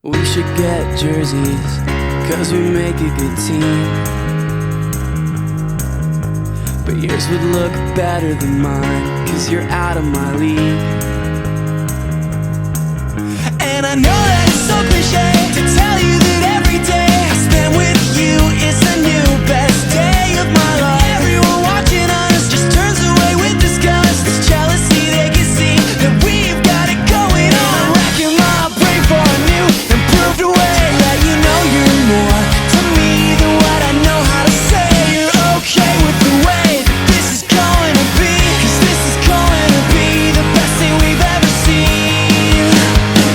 We should get jerseys, 'cause we make a good team. But yours would look better than mine, 'cause you're out of my league. And I know that it's so cliche to tell you that every day I spend with you is the new best day of my life. Everyone watching us just turns away with disgust. This jealousy, they can see that we've got it going on. I'm racking my brain for a new improved way. Let you know you're more to me than what I know how to say. You're okay with the way that this is going to be, 'cause this is going to be the best thing we've ever seen.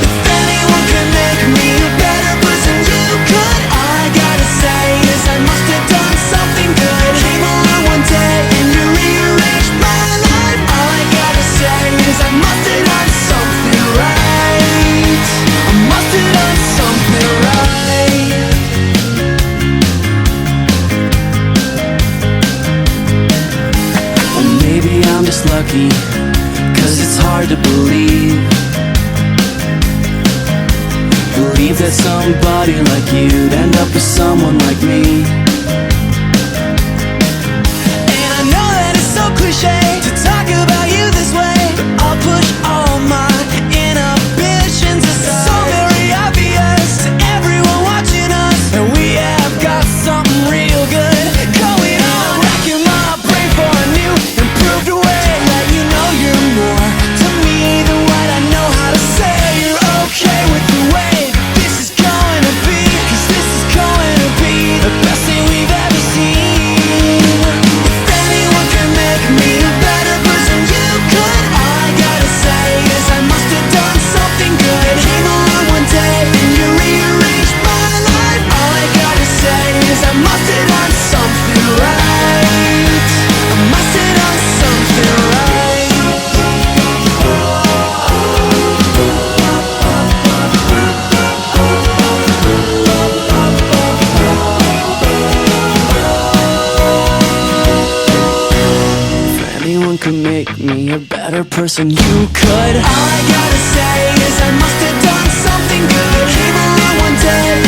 If anyone could make me a better person, you could. All I gotta say is I must have done something good. Came along one day and you rearranged my life. All I gotta say is I must have done something right. I must have done something right. Well, maybe I'm just lucky, 'cause it's hard to believe that somebody like you'd end up with someone like me. And I know that it's so cliche to talk about you this way, but I'll push all my inhibitions aside. It's so very obvious to everyone watching us that we have got something real good going on. Racking my brain for a new improved way. Let you know you're more to me than what I know how to say. You're okay with the way the best thing we've ever seen. If anyone can make me a better person, you could. All I gotta say is I must have done something good. Came along one day and you rearranged my life. All I gotta say is I must have done something right. I must have done something right. Could make me a better person, you could. All I gotta say is I must have done something good. Came along one day